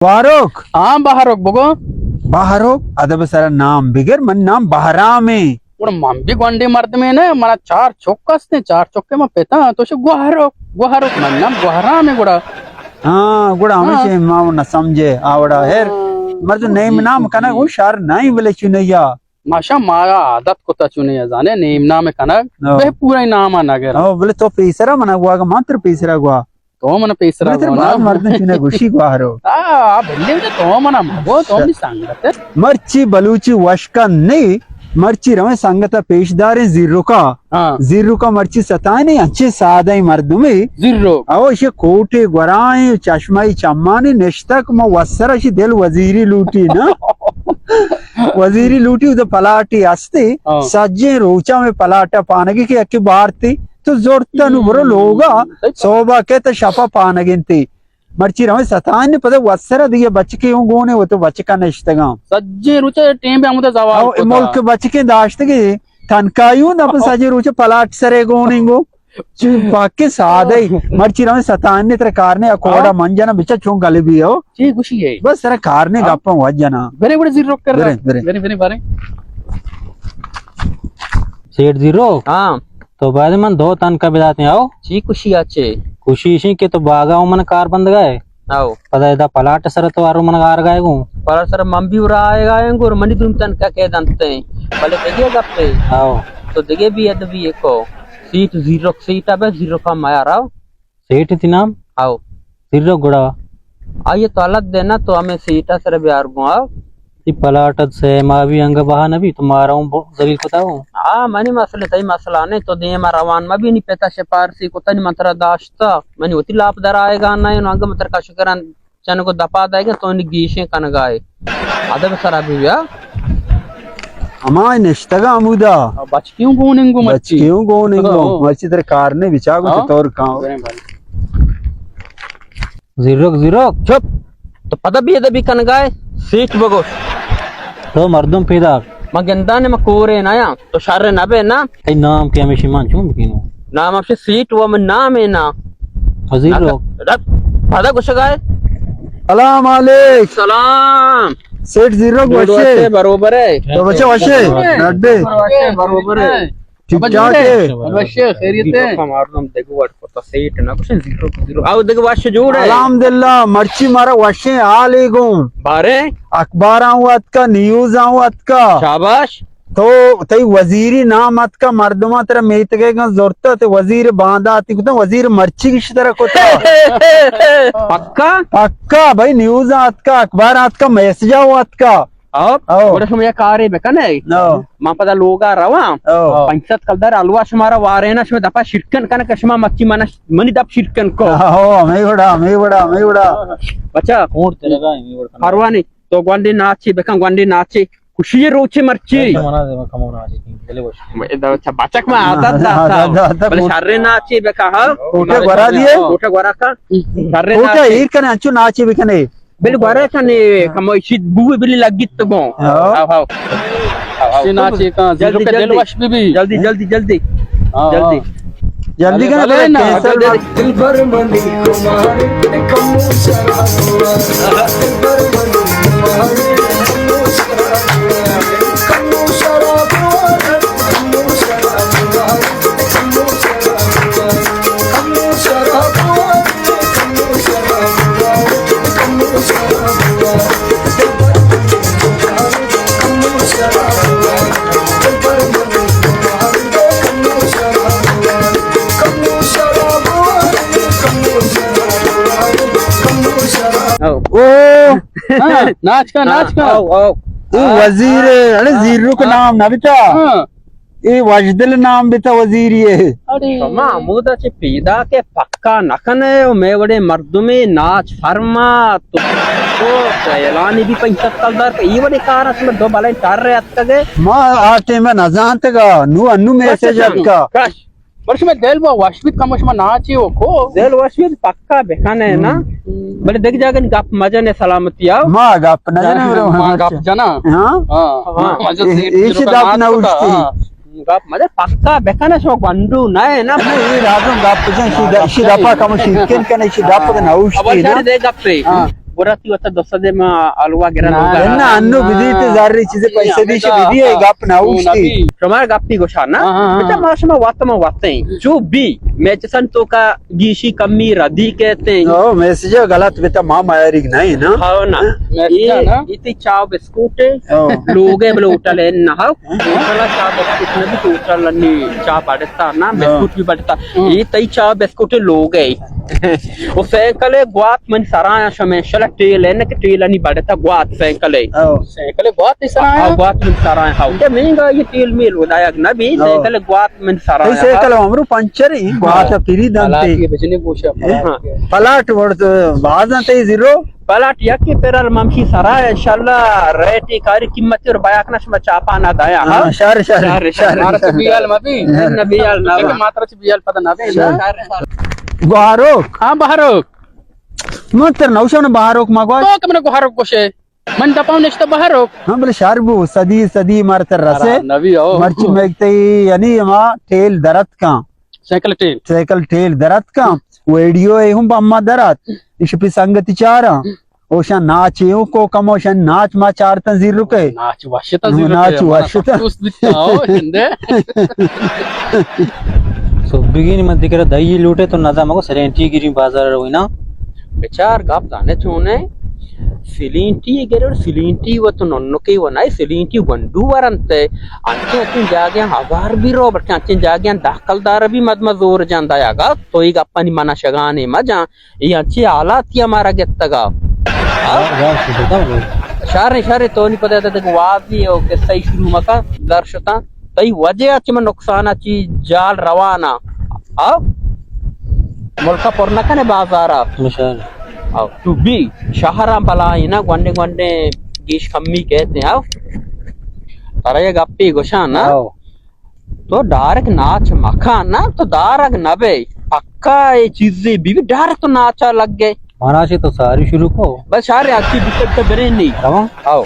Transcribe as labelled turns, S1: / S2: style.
S1: बारोक
S2: बाहरोक बगो
S1: बाहरोक अदब सर नाम बिगर मन नाम बहरामे
S2: मंबी गोंडी मर्द में ना मला चार चौक्कसने चार चौके में पेता तो शे गुहारोक गुहारोक मन नाम गुहारामे गुड़ा
S1: हाँ गुड़ा हमेशा माव न समझे आवड़ा हेर मर्द नेम नाम कना वो शार नहीं बोले चुनैया
S2: माशा माया आदत को तचुने जाने नेम नाम कनक बे पूरा नाम आना गे
S1: ओ बोले तो पैसरा मना गुआ मात्र पैसरा गुआ
S2: तो मन पैसरा
S1: तेरे बाप मर्द चुने गुशी गुहारो
S2: बल्ले तो मना मगो तो भी संगत
S1: मर्ची बलूची वशका नहीं मर्ची रमे संगत पेशदारे जीरो का मर्ची सताए नहीं अच्छे सादा ही मर्द में
S2: जीरो
S1: आओ ये कोटे गुराए चश्माई चम्मानी निश्तक म वसरा शी दिल वजीरी लूटी ना वजीरी लूटी उधर पलाटी अस्ते सज्जे रोचा में पलाटा पानगी की अक्की बार थी तो जोरता नु बरो लोगा सोबा के तो शफा पानगिनती मर्ची रमे सताने पता वसरा दिए बच्चे यूं गोने वो तो बच्चे का निश्तगा
S2: सज्जे रुचे टेम पे आमुदा जवाब
S1: मुल्क बच्चे दाश्त के तनकायू ना सजे रुचे पलाट सरे गोनेंगो बाकी सादे मर्ची रमे सताने तेरे कारने अकोड़ा मंजना बिचा चुं गले भी हो
S2: जी खुशी है
S1: बस तेरे कारने गप्पा वजना
S2: वेरी बड़े जीरो कर रहा
S1: वेरी
S2: वेरी बारे
S3: सेठ जीरो
S2: हाँ
S3: तो बाद मन दो तन का बिदाते आओ
S2: जी खुशी अच्छे
S3: खुशी इसी के तो बागाओ मन कार बंद गए
S2: आओ
S3: पता है पलाट सर तो आरो मन कार गए गो
S2: पर सर मम्मी उरा आएगा और मंडी तुम तन का कह दंते भले देगे गप्पे
S3: आओ
S2: तो देगे भी अदबी एको सीट सीट अब जीरो का माया राव
S3: सेठ थी नाम
S2: आओ
S3: जीरो गुड़ा
S2: आइए तो अलग देना तो हमें सीटा सर बिहार आओ
S3: पलाट से मावी अंग बहान अभी तुम्हारा जलील बताओ
S2: हाँ मनी मसले तई मसला नहीं तो दे मारा वान में भी नहीं पेता से पारसी को तनी मंत्रा दाश्ता मनी होती लाभ दर आएगा ना इन अंग मंत्र का शुक्रन चन को दपा देगा तो इन गीशे कन गाए अदब सरा भी या
S1: हमारे निश्तगा अमुदा
S2: बच क्यों गोनेंगो
S1: बच क्यों गोनेंगो मर्ची तेरे कारने बिचागो तो तोर काओ
S3: जीरो जीरो
S2: चुप तो पता भी अदबी कन गाए सीट बगो
S3: तो मर्दम पैदा
S2: मगंदा ने मकोरे ना या तो शारे ना बे ना
S3: कई नाम के हमेशा मान चूं बिकिनो
S2: नाम आपसे सीट वो में नाम है ना
S3: जीरो
S2: पता कुछ गाए
S1: सलाम अलैक
S2: सलाम
S1: सेठ जीरो वशे
S2: बरोबर है
S1: तो बच्चे वशे नड्डे
S2: बरोबर है
S1: ठीक ठाक है
S2: वशे खैरियत है हमारा देखो व्हाट पता सेठ ना कुछ जीरो जीरो आओ देखो वशे जोड़ है
S1: अल्हम्दुलिल्लाह मर्ची मारा वशे आलेगुम
S2: बारे
S1: अखबार आऊत का न्यूज आऊत का
S2: शाबाश
S1: तो तई वजीरी नाम अत का मर्दमा तेरा मेत के जोरता ते वजीर बांधा आती को वजीर मर्ची की तरह को
S2: पक्का
S1: पक्का भाई न्यूज आत का अखबार आत का मैसेज आऊत का
S2: और समय कार्य बेकन है मां पता लोग आ रहा पंचायत कलदर अलवा शुमारा वारे ना शुमा दपा शिरकन कन कशमा मक्की मन मनी दप शिरकन को
S1: मैं बड़ा
S2: बच्चा
S3: कोड तेरेगा मी वड़
S2: परवानी तो ग्वांडी नाची बेकन ग्वांडी नाची खुशी रोचे मर्ची
S3: मना दे कमोना आजी चले बस
S2: अच्छा बचक में आता था बोले शर्रे नाची बेका हां
S1: कोटे गरा दिए
S2: कोटे गरा का शर्रे
S1: कोटे हीर कने अंचु नाची बिकने
S2: बिल गरा कने कम शिद बुवे बिल लगित तो गो हां से नाची का जल्दी दिल वश भी जल्दी जल्दी जल्दी जल्दी
S1: जल्दी कने कैंसल
S4: दिल भर मनी कुमार कम सरा दिल भर मनी कुमार
S2: नाच का
S1: वजीर अरे जीरो का नाम ना बिता ये वजदल नाम बिता वजीर ये
S2: अरे महमूद अच्छे पैदा के पक्का नखने मैं बड़े मर्दों में नाच फरमा तो ऐलानी भी पंचायत कलदार का ये बड़े कार असल दो बाले चार रहे अत्ता के
S1: मां आटे में न जानते का नु अन्नु मैसेज अटका
S2: कश वर्ष में दिल वो वाशवित कमश में नाची हो को दिल वाशवित पक्का बेखाने है ना बड़े देख जाकर गप मजा ने सलामती आओ
S1: मां गप न जाना
S2: मां गप जाना
S1: हां
S2: हां मजा से
S1: इसी गप न उठती
S2: गप मजा पक्का बेखाने सो बंडू ना है ना
S1: ये राजो गप जन शी दपा कम शी केन कने शी दपा न उठती
S2: अब दे गप पे Gorati wata dosade ma alwa geran
S1: Enna annu bidite zarri chize paise dishi bidiye gap na ushti.
S2: Shomar gapti goshana. Beta mashma watama watain. Jo bi mechesan to ka gishi kammi radi kehte hain.
S1: Oh, message galat beta ma mayarig nahi na.
S2: हाँ ना इतनी चाव biscuit लोगे बले उठा ले ना हाँ उठला चाव बिस्कुट में भी उठा लनी चाव बढ़ता ना बिस्कुट भी बढ़ता ये तई चाव बिस्कुट लोगे वो सैकले गुआत मन सराया शमे शला टेल है ना कि टेल नहीं बढ़ता गुआत सैकले गुआत नहीं सराया गुआत मन सराया हाँ क्या महंगा ये टेल मेल उदाया ना भी सैकले गुआत मन सराया
S1: सैकल हमरो पंचर ही गुआत फिरी दंते
S2: बचने कोशिश
S1: पलाट वर्ड बाज़ ते जीरो
S2: पलाट यकी पेरल ममशी सराय इंशाल्लाह रेटी कारी कीमत और बयाकना शमा चापाना दाया हां
S1: शार
S2: मारत बियाल मबी नबियाल ना मात्र बियाल पता ना बे
S1: गुहारोक
S2: हां बहारोक
S1: मतर नौशन बहारोक मगवा
S2: तो कमने गुहारोक कोशे मन दपाव नष्ट बहारोक
S1: हां बले शारबू सदी मारतर रसे
S2: नबी ओ
S1: मर्च मेगते यानी मा टेल दरत का साइकिल टेल दरत का वीडियो है हम बम्मा दरत इस पे संगति चारा ओशन नाच यू को कमोशन नाच मा चार तंजीर रुके
S2: नाच वाशता
S1: उस
S3: सो बिगिन में दिख रहा दही लूटे तो नजा मको सरेंटी गिरी बाजार हुई ना
S2: बेचार गाप दाने चोने सिलिंटी गेर सिलिंटी व तो नन्नो के व नाइ सिलिंटी वंडू वरंते अंचे जागे हवार भी रो बट अंचे जागे दाखलदार भी मद मजोर ਜਾਂਦਾ ਹੈਗਾ तो एक अपनी मना शगाने मजा ये अच्छी हालात या मारा गेत्तगा शारे तो नहीं पता था वादी हो के सही शुरू मका दर्शता तई वजह अच्छी में नुकसान अच्छी जाल रवाना आओ मुल्का पुरना कने बाजारा आओ टू बी शहरा बलाई ना गंडे गंडे गिश कम्मी कहते हैं आओ अरे ये गप्पी गोशाना तो डायरेक्ट नाच मखा ना तो डायरेक्ट नबे पक्का ये चीजें भी डायरेक्ट तो नाचा लग गए
S3: माना से तो सारी शुरू को
S2: बस सारे अच्छी दिक्कत तो बरे नहीं आओ